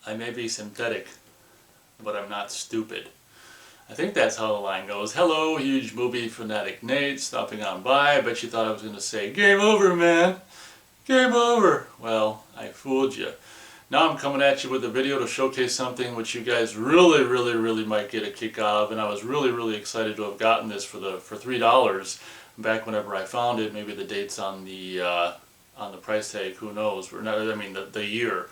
I may be synthetic, but I'm not stupid. I think that's how the line goes. Hello, huge movie fanatic Nate, stopping on by. I bet you thought I was going to say, game over, man. Game over. Well, I fooled you. Now I'm coming at you with a video to showcase something which you guys really might get a kick out of, and I was really excited to have gotten this for $3 back whenever I found it. Maybe the date's on the price tag, who knows? Or not, I mean the year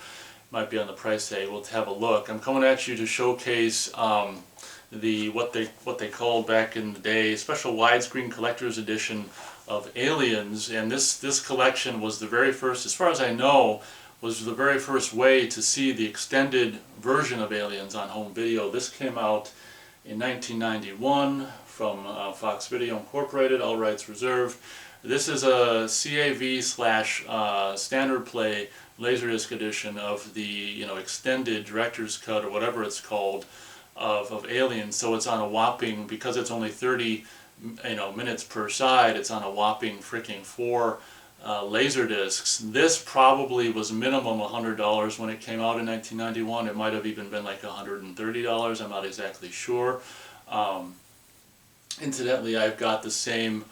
might be on the price tag. We'll have a look. I'm coming at you to showcase what they called back in the day special widescreen collector's edition of Aliens, and this collection was the very first, as far as I know, was the very first way to see the extended version of Aliens on home video. This came out in 1991 from Fox Video Incorporated, all rights reserved. This is a CAV/standard play LaserDisc edition of the extended director's cut or whatever it's called of Aliens. So it's on a whopping, because it's only 30 minutes per side, it's on a whopping freaking 4 LaserDiscs. This probably was minimum $100 when it came out in 1991. It might have even been like $130. I'm not exactly sure. Incidentally, I've got the same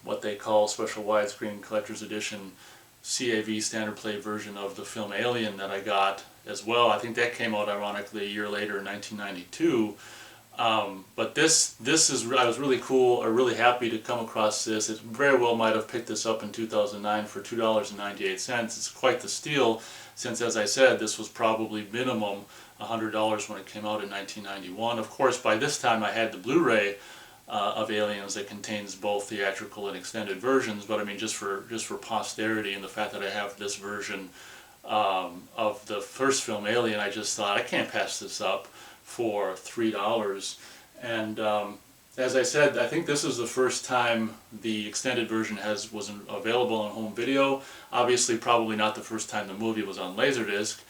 what they call special widescreen collector's edition CAV standard play version of the film Alien that I got as well. I think that came out ironically a year later in 1992. But this is, I was really cool, or really happy to come across this. It very well might have picked this up in 2009 for $2.98. It's quite the steal, since, as I said, this was probably minimum $100 when it came out in 1991. Of course, by this time I had the Blu-ray of Aliens that contains both theatrical and extended versions. But I mean, just for posterity and the fact that I have this version of the first film Alien, I just thought I can't pass this up for $3. And as I said, I think this is the first time the extended version was available on home video. Obviously, probably not the first time the movie was on LaserDisc.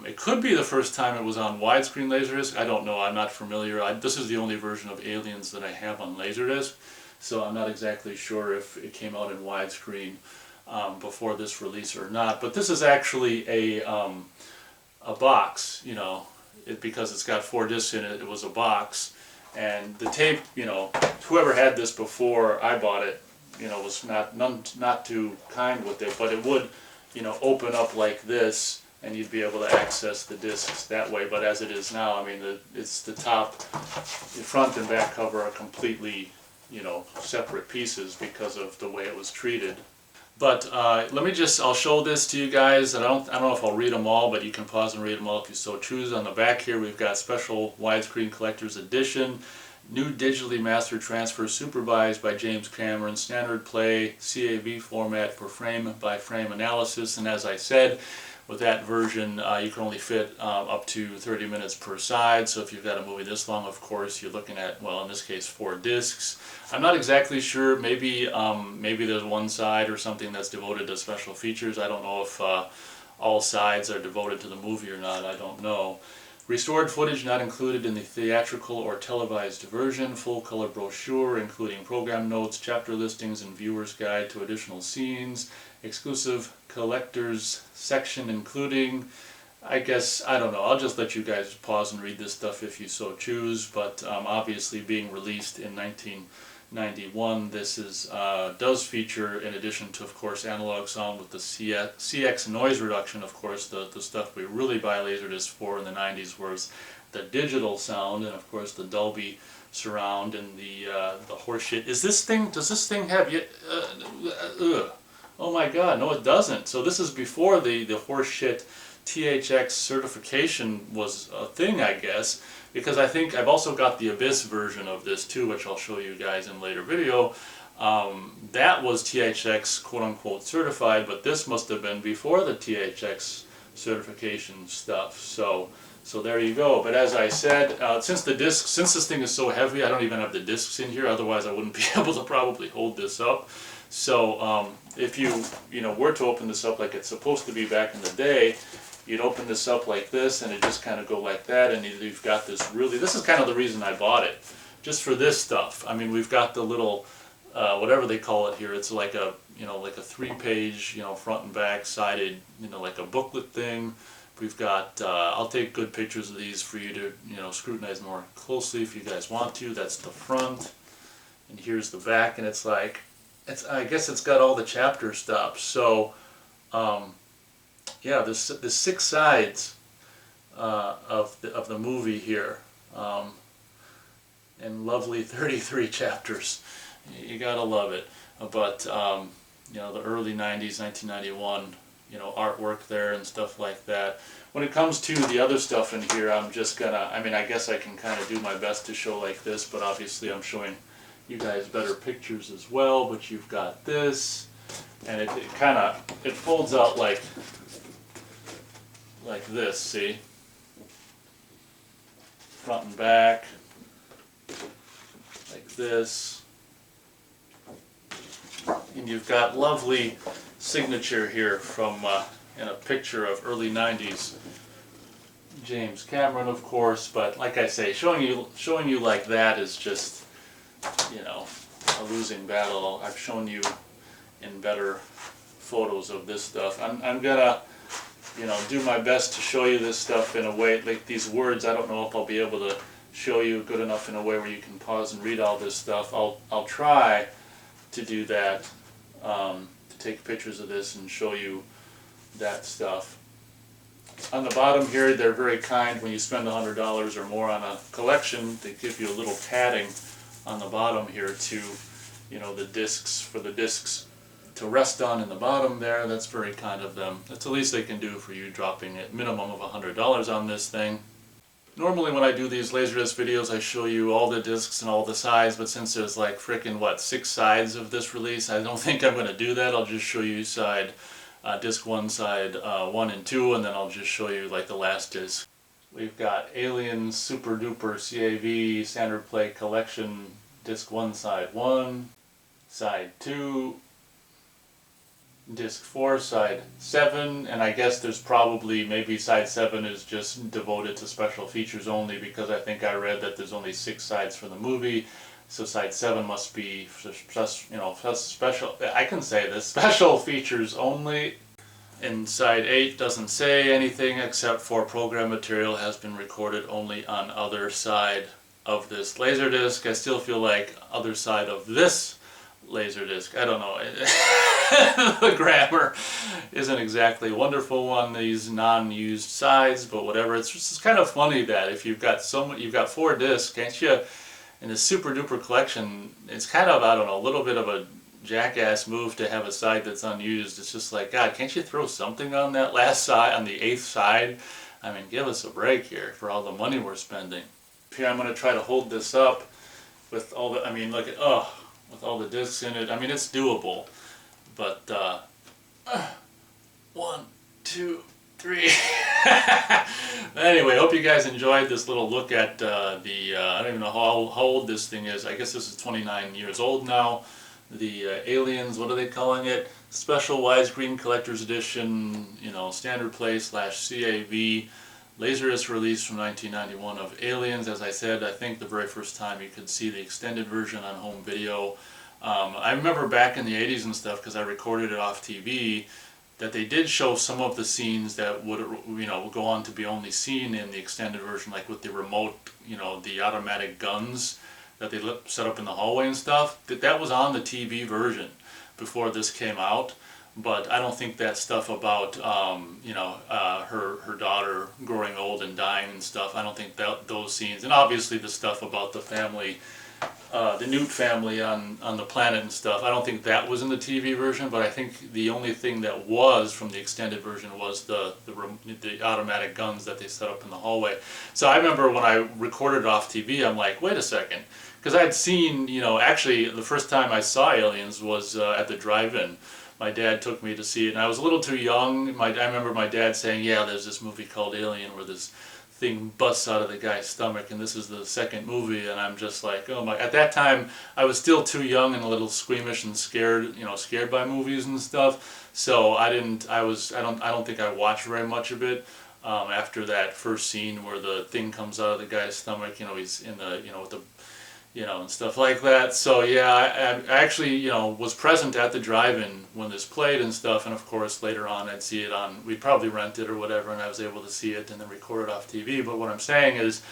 It could be the first time it was on widescreen LaserDisc. I don't know. I'm not familiar. This is the only version of Aliens that I have on LaserDisc, so I'm not exactly sure if it came out in widescreen before this release or not. But this is actually a box, because it's got 4 discs in it. It was a box, and the tape, whoever had this before I bought it, was not too kind with it, but it would, open up like this, and you'd be able to access the discs that way. But as it is now, I mean, it's the top, the front and back cover are completely, separate pieces because of the way it was treated. But I'll show this to you guys. I don't know if I'll read them all, but you can pause and read them all if you so choose. On the back here, we've got special widescreen collector's edition, new digitally mastered transfer supervised by James Cameron, standard play, CAV format for frame-by-frame analysis. And as I said, with that version, you can only fit up to 30 minutes per side. So if you've got a movie this long, of course, you're looking at, well, in this case, 4 discs. I'm not exactly sure. Maybe there's one side or something that's devoted to special features. I don't know if all sides are devoted to the movie or not. I don't know. Restored footage not included in the theatrical or televised version. Full color brochure including program notes, chapter listings, and viewer's guide to additional scenes. Exclusive collectors section including, I don't know, I'll just let you guys pause and read this stuff if you so choose. But obviously, being released in 1991, this does feature, in addition to, of course, analog sound with the CX noise reduction, of course, the stuff we really buy LaserDisc for in the 90s was the digital sound, and of course the Dolby surround and the horseshit. Does this thing have oh my god, no it doesn't. So this is before the horseshit THX certification was a thing, I guess, because I think I've also got the Abyss version of this too, which I'll show you guys in a later video. That was THX quote-unquote certified, but this must have been before the THX certification stuff. So there you go. But as I said, since this thing is so heavy, I don't even have the discs in here, otherwise I wouldn't be able to probably hold this up. So if you were to open this up like it's supposed to be back in the day, you'd open this up like this and it just kind of go like that, and you've got this this is kind of the reason I bought it, just for this stuff. I mean, we've got the little whatever they call it here. It's like a like a 3-page front and back sided like a booklet thing, We've got, I'll take good pictures of these for you to, you know, scrutinize more closely if you guys want to. That's the front, and here's the back, and it's like, I guess it's got all the chapter stops. So, yeah, there's 6 sides of the movie here, and lovely 33 chapters. You gotta love it. But you know, the early 90s, 1991, you know, artwork there and stuff like that. When it comes to the other stuff in here, I'm just gonna, I mean, I guess I can kind of do my best to show like this, but obviously I'm showing you guys better pictures as well. But you've got this, and it kind of, it folds out like this, see? Front and back, like this. And you've got lovely signature here from in a picture of early 90s James Cameron, of course. But like I say, showing you like that is just, you know, a losing battle. I've shown you in better photos of this stuff. I'm gonna, you know, do my best to show you this stuff in a way, like these words, I don't know if I'll be able to show you good enough in a way where you can pause and read all this stuff. I'll try to do that, to take pictures of this and show you that stuff. On the bottom here, they're very kind. When you spend $100 or more on a collection, they give you a little padding on the bottom here to, you know, the discs, for the discs to rest on in the bottom there. That's very kind of them. That's the least they can do for you, dropping a minimum of $100 on this thing. Normally when I do these LaserDisc videos, I show you all the discs and all the sides, but since there's like frickin' what, 6 sides of this release, I don't think I'm going to do that. I'll just show you side, disc 1, side 1 and 2, and then I'll just show you like the last disc. We've got Aliens Super Duper CAV Standard Play Collection, disc 1, side 1, side 2, disc 4, side 7, and I guess there's probably, maybe side 7 is just devoted to special features only, because I think I read that there's only 6 sides for the movie, so side 7 must be just, you know, special, I can say this, special features only. And side 8 doesn't say anything except for program material has been recorded only on other side of this LaserDisc. I still feel like other side of this LaserDisc. I don't know. The grammar isn't exactly wonderful on these non-used sides, but whatever. It's just kind of funny that if you've got you've got 4 discs, can't you? In the super duper collection, it's kind of, I don't know, a little bit of a jackass move to have a side that's unused. It's just like, God, can't you throw something on that last side, on the 8th side? I mean, give us a break here for all the money we're spending. Here, I'm going to try to hold this up with all the, I mean, look at, oh, with all the discs in it. I mean, it's doable, but 1, 2, 3. Anyway, hope you guys enjoyed this little look at I don't even know how old this thing is. I guess this is 29 years old now. The Aliens, what are they calling it? Special Widescreen Collector's Edition, you know, Standard Play / CAV LaserDisc release from 1991 of Aliens. As I said, I think the very first time you could see the extended version on home video. I remember back in the 80s and stuff, because I recorded it off TV, that they did show some of the scenes that would, you know, go on to be only seen in the extended version, like with the remote, you know, the automatic guns that they set up in the hallway and stuff. That was on the TV version before this came out. But I don't think that stuff about, you know, her daughter growing old and dying and stuff, I don't think that those scenes, and obviously the stuff about the family, the Newt family on the planet and stuff, I don't think that was in the TV version, but I think the only thing that was from the extended version was the automatic guns that they set up in the hallway. So I remember when I recorded it off TV, I'm like, wait a second, because I'd seen, you know, actually the first time I saw Aliens was at the drive-in. My dad took me to see it, and I was a little too young. I remember my dad saying, yeah, there's this movie called Alien where this thing busts out of the guy's stomach, and this is the second movie, and I'm just like, oh my. At that time, I was still too young and a little squeamish and scared, you know, scared by movies and stuff. So I don't think I watched very much of it. After that first scene where the thing comes out of the guy's stomach, you know, he's in the, you know, with the, you know, and stuff like that. So yeah, I actually, you know, was present at the drive-in when this played and stuff, and of course later on I'd see it on, we'd probably rent it or whatever, and I was able to see it and then record it off TV. But what I'm saying is,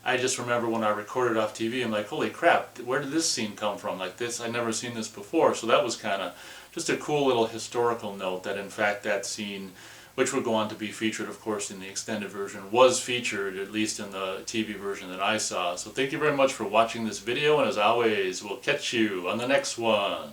I just remember when I recorded off TV, I'm like, holy crap, where did this scene come from? Like this, I'd never seen this before. So that was kind of just a cool little historical note that in fact that scene, which would go on to be featured, of course, in the extended version, was featured, at least in the TV version that I saw. So thank you very much for watching this video, and as always, we'll catch you on the next one.